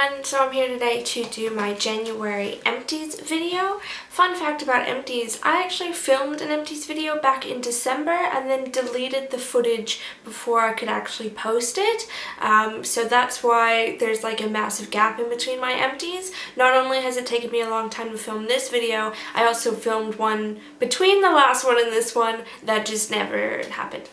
everyone, so I'm here today to do my January Empties video. Fun fact about Empties, I actually filmed an Empties video back in December and then deleted the footage before I could actually post it. So that's why there's like a massive gap in between my Empties. Not only has it taken me a long time to film this video, I also filmed one between the last one and this one that just never happened.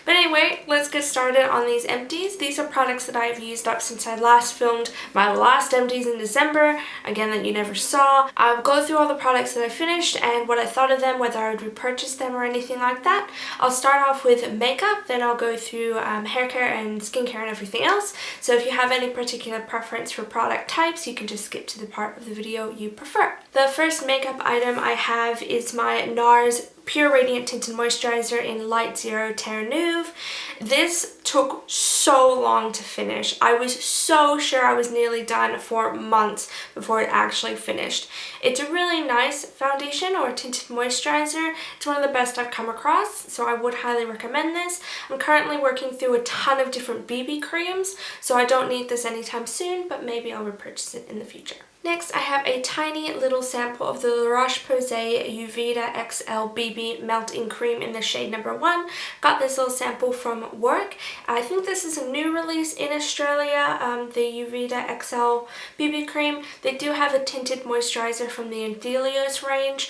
But anyway, let's get started on these Empties. These are products that I've used up since I last filmed my last Empties in December, again that you never saw. I'll go through all the products that I finished and what I thought of them, whether I would repurchase them or anything like that. I'll start off with makeup, then I'll go through hair care and skincare and everything else. So if you have any particular preference for product types, you can just skip to the part of the video you prefer. The first makeup item I have is my NARS Pure Radiant Tinted Moisturiser in Light Zero Terre-Neuve. This took so long to finish. I was so sure I was nearly done for months before it actually finished. It's a really nice foundation or tinted moisturizer. It's one of the best I've come across, so I would highly recommend this. I'm currently working through a ton of different BB creams, so I don't need this anytime soon, but maybe I'll repurchase it in the future. Next, I have a tiny little sample of the Roche-Posay Uvidea XL BB Melt-In Cream in the shade number 1. Got this little sample from work. I think this is a new release in Australia, the Uvidea XL BB Cream. They do have a tinted moisturizer from the Australis range,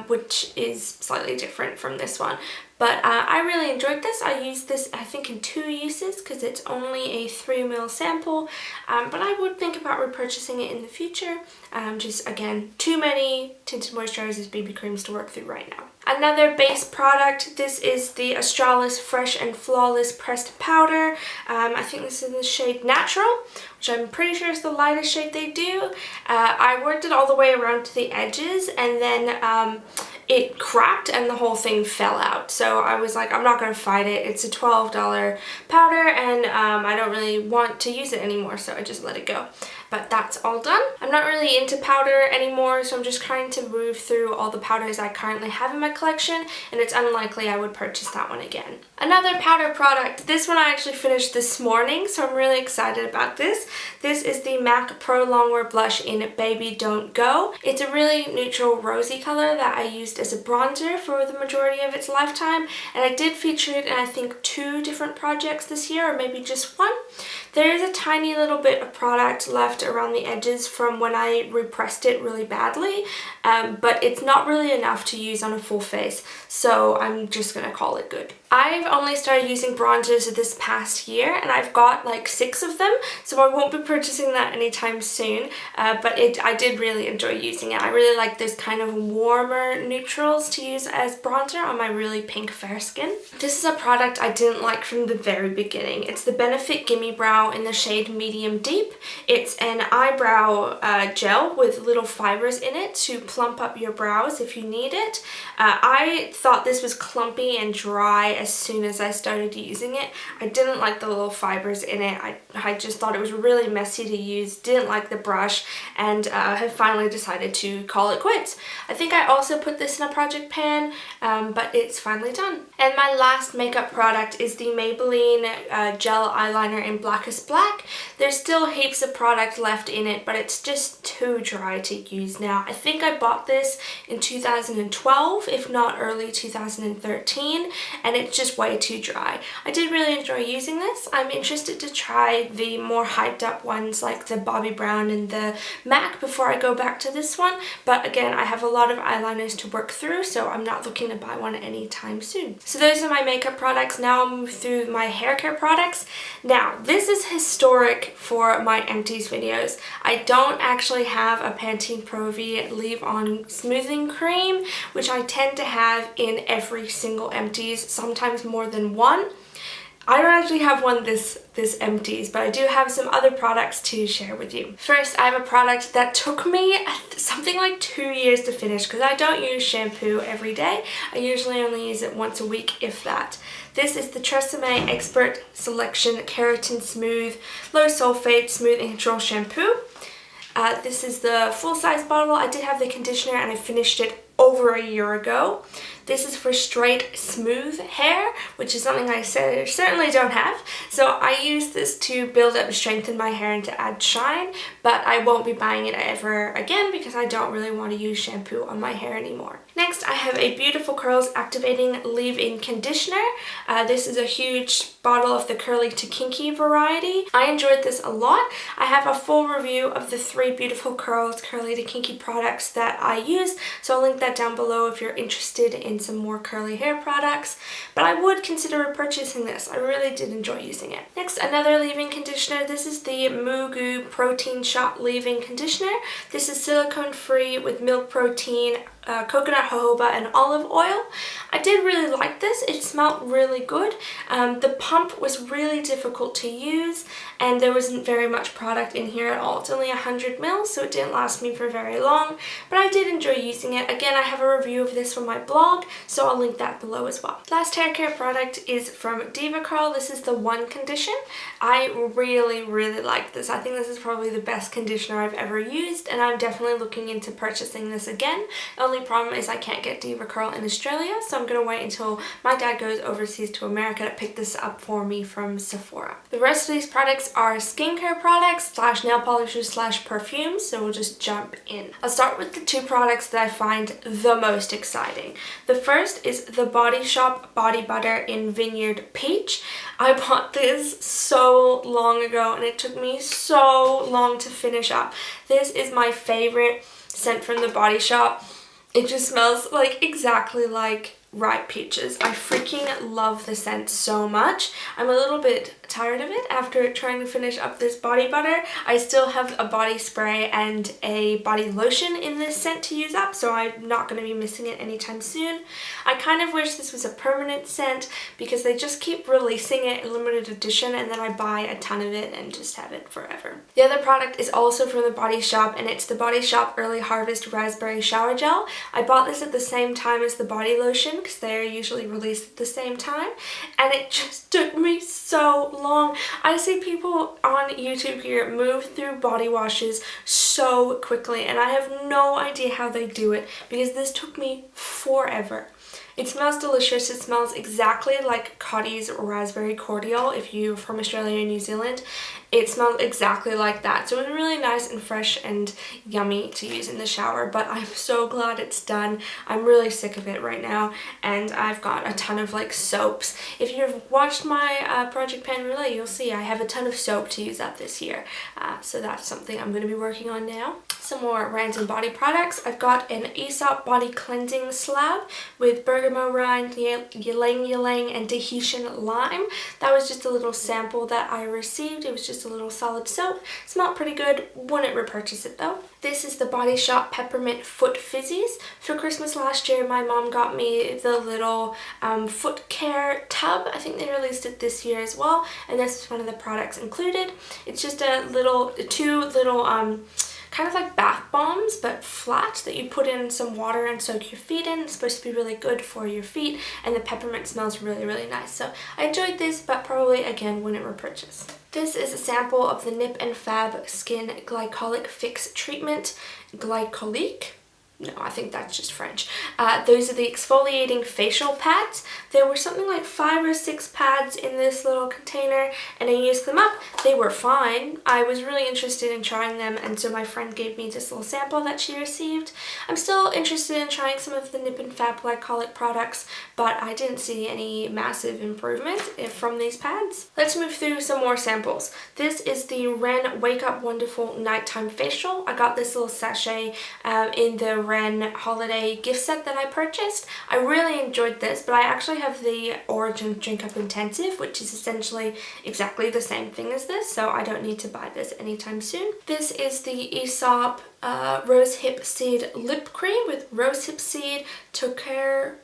which is slightly different from this one. But I really enjoyed this. I used this, I think, in 2 uses because it's only a 3 ml sample. But I would think about repurchasing it in the future. Just, again, too many tinted moisturizers, BB creams to work through right now. Another base product, this is the Australis Fresh and Flawless Pressed Powder. I think this is in the shade Natural, which I'm pretty sure is the lightest shade they do. I worked it all the way around to the edges and then it cracked and the whole thing fell out. So I was like, I'm not going to fight it. It's a $12 powder and I don't really want to use it anymore, so I just let it go. But that's all done. I'm not really into powder anymore, so I'm just trying to move through all the powders I currently have in my collection, and it's unlikely I would purchase that one again. Another powder product, this one I actually finished this morning, so I'm really excited about this. This is the MAC Pro Longwear Blush in Baby Don't Go. It's a really neutral rosy color that I used as a bronzer for the majority of its lifetime, and I did feature it in I think 2 different projects this year, or maybe just 1. There is a tiny little bit of product left around the edges from when I repressed it really badly, but it's not really enough to use on a full face, so I'm just gonna call it good. I've only started using bronzers this past year and I've got like 6 of them, so I won't be purchasing that anytime soon, but I did really enjoy using it. I really like those kind of warmer neutrals to use as bronzer on my really pink fair skin. This is a product I didn't like from the very beginning. It's the Benefit Gimme Brow in the shade Medium Deep. It's an eyebrow gel with little fibers in it to plump up your brows if you need it. I thought this was clumpy and dry as soon as I started using it. I didn't like the little fibers in it. I just thought it was really messy to use, didn't like the brush, and have finally decided to call it quits. I think I also put this in a project pan, but it's finally done. And my last makeup product is the Maybelline gel eyeliner in Blackest Black. There's still heaps of product left in it, but it's just too dry to use now. I think I bought this in 2012, if not early 2013, and it's just way too dry. I did really enjoy using this. I'm interested to try the more hyped up ones like the Bobbi Brown and the MAC before I go back to this one, but again, I have a lot of eyeliners to work through, so I'm not looking to buy one anytime soon. So those are my makeup products. Now I'll move through my hair care products. Now, this is historic for my Empties videos. I don't actually have a Pantene Pro V leave-on smoothing cream, which I tend to have in every single Empties, sometimes more than one. I don't actually have one this Empties, but I do have some other products to share with you. First, I have a product that took me something like 2 years to finish because I don't use shampoo every day. I usually only use it once a week, if that. This is the Tresemme Expert Selection Keratin Smooth Low Sulfate Smoothing Control Shampoo. This is the full-size bottle. I did have the conditioner and I finished it over a year ago. This is for straight, smooth hair, which is something I certainly don't have. So I use this to build up, strengthen my hair and to add shine, but I won't be buying it ever again because I don't really want to use shampoo on my hair anymore. Next, I have a Beautiful Curls Activating Leave-In Conditioner. This is a huge bottle of the curly to kinky variety. I enjoyed this a lot. I have a full review of the 3 Beautiful Curls curly to kinky products that I use, so I'll link that down below if you're interested in some more curly hair products, but I would consider purchasing this. I really did enjoy using it. Next, another leave-in conditioner. This is the Mugu Protein Shot Leave-In Conditioner. This is silicone free with milk protein, coconut jojoba and olive oil. I did really like this. It smelled really good. The pump was really difficult to use and there wasn't very much product in here at all. It's only 100 ml, so it didn't last me for very long, but I did enjoy using it. Again, I have a review of this from my blog, so I'll link that below as well. Last hair care product is from DevaCurl. This is the One Condition. I really like this. I think this is probably the best conditioner I've ever used, and I'm definitely looking into purchasing this again. The only problem is I can't get DevaCurl in Australia, so I'm gonna wait until my dad goes overseas to America to pick this up for me from Sephora. The rest of these products are skincare products slash nail polishes slash perfumes, so we'll just jump in. I'll start with the 2 products that I find the most exciting. The first is the Body Shop Body Butter in Vineyard Peach. I bought this so long ago and it took me so long to finish up. This is my favorite scent from the Body Shop. It just smells like exactly like ripe peaches. I freaking love the scent so much. I'm a little bit tired of it after trying to finish up this body butter. I still have a body spray and a body lotion in this scent to use up, so I'm not going to be missing it anytime soon. I kind of wish this was a permanent scent because they just keep releasing it in limited edition and then I buy a ton of it and just have it forever. The other product is also from the Body Shop and it's the Body Shop Early Harvest Raspberry Shower Gel. I bought this at the same time as the body lotion because they're usually released at the same time, and it just took me so long. I see people on YouTube here move through body washes so quickly and I have no idea how they do it because this took me forever. It smells delicious. It smells exactly like Cotty's Raspberry Cordial if you're from Australia and New Zealand. It smelled exactly like that. So it was really nice and fresh and yummy to use in the shower, but I'm so glad it's done. I'm really sick of it right now and I've got a ton of like soaps. If you've watched my Project Pan Roulette, you'll see I have a ton of soap to use up this year. So that's something I'm going to be working on now. Some more random body products. I've got an Aesop body cleansing slab with bergamot rind, ylang ylang and Tahitian lime. That was just a little sample that I received. It was just a little solid soap. Smelled pretty good. Wouldn't repurchase it though. This is the Body Shop Peppermint Foot Fizzies. For Christmas last year, my mom got me the little foot care tub. I think they released it this year as well, and this is one of the products included. It's just two little kind of like bath bombs but flat that you put in some water and soak your feet in. It's supposed to be really good for your feet and the peppermint smells really nice. So I enjoyed this but probably again wouldn't repurchase. This is a sample of the Nip and Fab Skin Glycolic Fix Treatment. Glycolic? No, I think that's just French. Those are the exfoliating facial pads. There were something like 5 or 6 pads in this little container and I used them up. They were fine. I was really interested in trying them and so my friend gave me this little sample that she received. I'm still interested in trying some of the Nip and Fab Glycolic products, but I didn't see any massive improvement from these pads. Let's move through some more samples. This is the Ren Wake Up Wonderful Nighttime Facial. I got this little sachet in the Ren holiday gift set that I purchased. I really enjoyed this, but I actually have the Origin Drink Up Intensive, which is essentially exactly the same thing as this, so I don't need to buy this anytime soon. This is the Aesop Rosehip Seed Lip Cream with Rosehip Seed, tocopherol,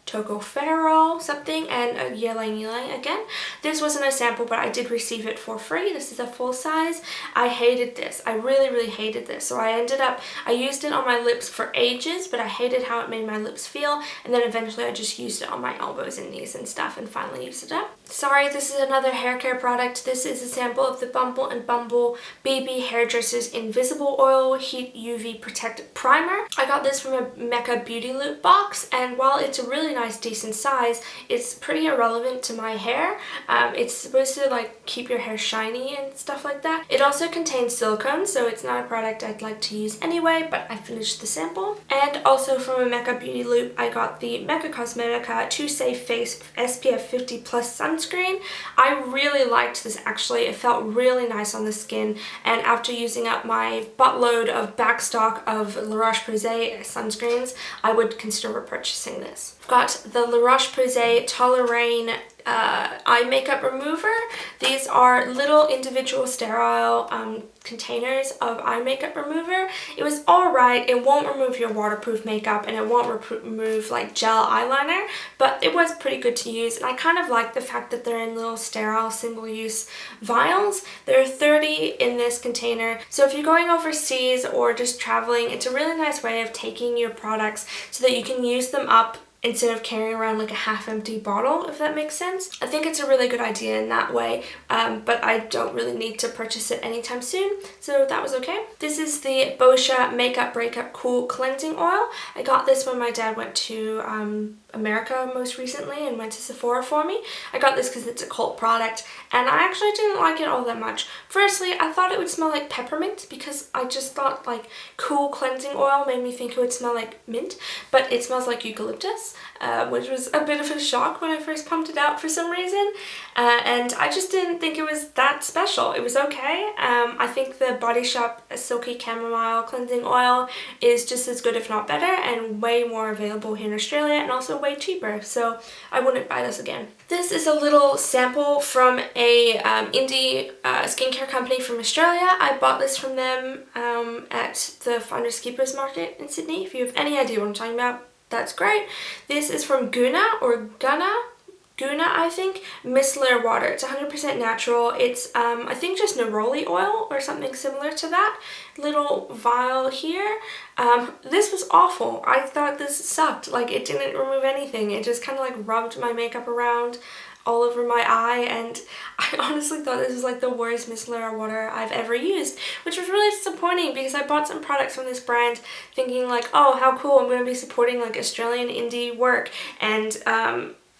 Tocopherol something, and a Ylang Ylang again. This wasn't a sample, but I did receive it for free. This is a full size. I hated this. I really hated this. So I used it on my lips for ages, but I hated how it made my lips feel, and then eventually I just used it on my elbows and knees and stuff and finally used it up. Sorry, this is another hair care product. This is a sample of the Bumble and Bumble BB Hairdresser's Invisible Oil Heat UV Protect Primer. I got this from a Mecca Beauty Loop box, and while it's a really nice decent size, it's pretty irrelevant to my hair. It's supposed to like keep your hair shiny and stuff like that. It also contains silicone, so it's not a product I'd like to use anyway, but I finished the sample. And also from a Mecca Beauty Loop, I got the Mecca Cosmetica Too Safe Face SPF 50 Plus Sunscreen. I really liked this actually. It felt really nice on the skin, and after using up my buttload of backstock of La Roche-Posay sunscreens, I would consider repurchasing this. I've got the La Roche-Posay Toleraine eye makeup remover. These are little individual sterile containers of eye makeup remover. It was alright. It won't remove your waterproof makeup, and it won't remove like gel eyeliner, but it was pretty good to use, and I kind of like the fact that they're in little sterile single-use vials. There are 30 in this container, so if you're going overseas or just traveling, it's a really nice way of taking your products so that you can use them up instead of carrying around like a half-empty bottle, if that makes sense. I think it's a really good idea in that way, but I don't really need to purchase it anytime soon, so that was okay. This is the Boscia Makeup Breakup Cool Cleansing Oil. I got this when my dad went to America most recently and went to Sephora for me. I got this because it's a cult product, and I actually didn't like it all that much. Firstly, I thought it would smell like peppermint because I just thought like cool cleansing oil made me think it would smell like mint, but it smells like eucalyptus, which was a bit of a shock when I first pumped it out for some reason, and I just didn't think it was that special. It was okay. I think the Body Shop Silky Chamomile Cleansing Oil is just as good, if not better, and way more available here in Australia, and also way cheaper, so I wouldn't buy this again. This is a little sample from a indie skincare company from Australia. I bought this from them at the Finders Keepers Market in Sydney. If you have any idea what I'm talking about, that's great. This is from Guna, I think, micellar water. It's 100% natural. It's I think just neroli oil or something similar to that. Little vial here. This was awful. I thought this sucked. Like, it didn't remove anything. It just kind of like rubbed my makeup around all over my eye, and I honestly thought this was like the worst micellar water I've ever used, which was really disappointing because I bought some products from this brand thinking like, oh, how cool, I'm going to be supporting like Australian indie work, and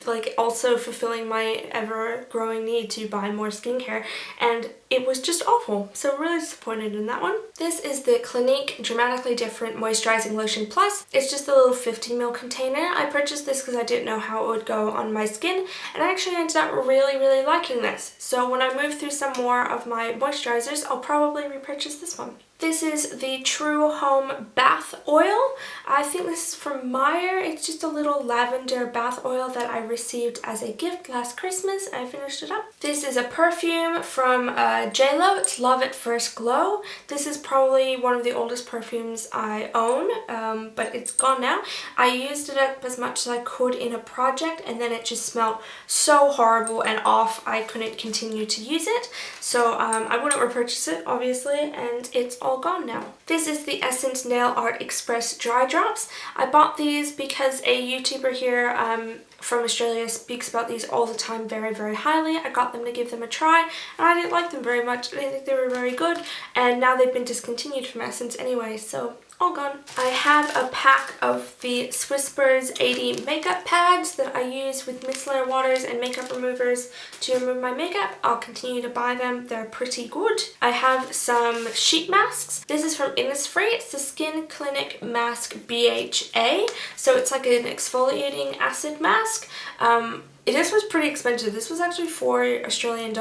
like also fulfilling my ever-growing need to buy more skincare, and it was just awful. So really disappointed in that one. This is the Clinique Dramatically Different Moisturizing Lotion Plus. It's just a little 50ml container. I purchased this because I didn't know how it would go on my skin, and I actually ended up really liking this. So when I move through some more of my moisturizers, I'll probably repurchase this one. This is the True Home Bath Oil. I think this is from Meyer. It's just a little lavender bath oil that I received as a gift last Christmas. I finished it up. This is a perfume from JLo. It's Love at First Glow. This is probably one of the oldest perfumes I own, but it's gone now. I used it up as much as I could in a project, and then it just smelled so horrible and off I couldn't continue to use it. So I wouldn't repurchase it, obviously, and it's all gone now. This is the Essence Nail Art Express Dry Drops. I bought these because a YouTuber here from Australia speaks about these all the time very highly. I got them to give them a try, and I didn't like them very much. I didn't think they were very good, and now they've been discontinued from Essence anyway, so all gone. I have a pack of the Whispers 80 makeup pads that I use with micellar waters and makeup removers to remove my makeup. I'll continue to buy them. They're pretty good. I have some sheet masks. This is from Innisfree. It's the Skin Clinic Mask BHA. So it's like an exfoliating acid mask. This was pretty expensive. This was actually $4 Australian,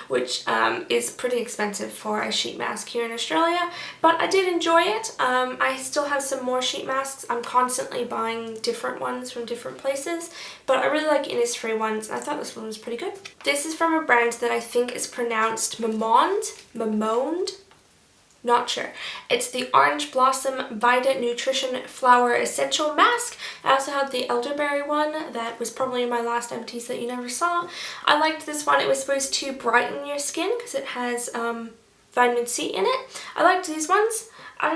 which is pretty expensive for a sheet mask here in Australia, but I did enjoy it. I still have some more sheet masks. I'm constantly buying different ones from different places, but I really like Innisfree ones, and I thought this one was pretty good. This is from a brand that I think is pronounced Mamonde. Not sure. It's the Orange Blossom Vita Nutrition Flower Essential Mask. I also have the elderberry one that was probably in my last Empties that you never saw. I liked this one. It was supposed to brighten your skin because it has vitamin C in it. I liked these ones. I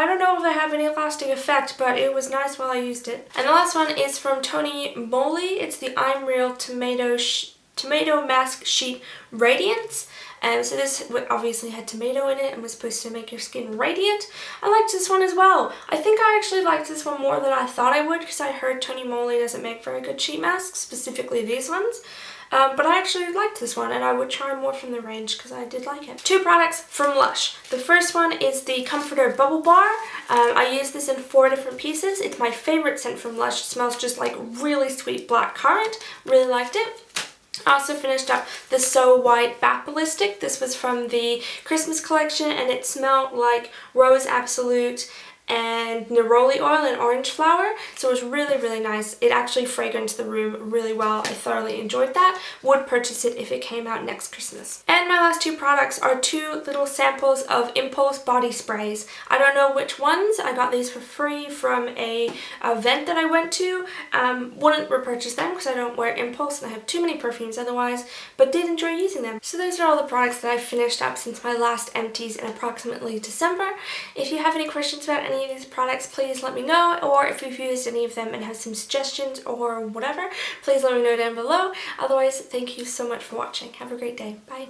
don't know if they have any lasting effect, but it was nice while I used it. And the last one is from Tony Moly. It's the I'm Real Tomato Mask Sheet Radiance. So this obviously had tomato in it and was supposed to make your skin radiant. I liked this one as well. I think I actually liked this one more than I thought I would because I heard Tony Moly doesn't make very good sheet masks, specifically these ones. But I actually liked this one and I would try more from the range because I did like it. 2 products from Lush. The first one is the Comforter Bubble Bar. I used this in 4 different pieces. It's my favorite scent from Lush. It smells just like really sweet blackcurrant. Really liked it. I also finished up the So White Bath Ballistic. This was from the Christmas collection and it smelled like Rose Absolute and neroli oil and orange flower, so it was really, really nice. It actually fragranced the room really well. I thoroughly enjoyed that. Would purchase it if it came out next Christmas. And my last 2 products are 2 little samples of Impulse body sprays. I don't know which ones. I got these for free from a event that I went to. Wouldn't repurchase them because I don't wear Impulse and I have too many perfumes otherwise, but did enjoy using them. So those are all the products that I've finished up since my last Empties in approximately December. If you have any questions about any of these products, please let me know, or if you've used any of them and have some suggestions or whatever, please let me know down below. Otherwise, thank you so much for watching. Have a great day. Bye.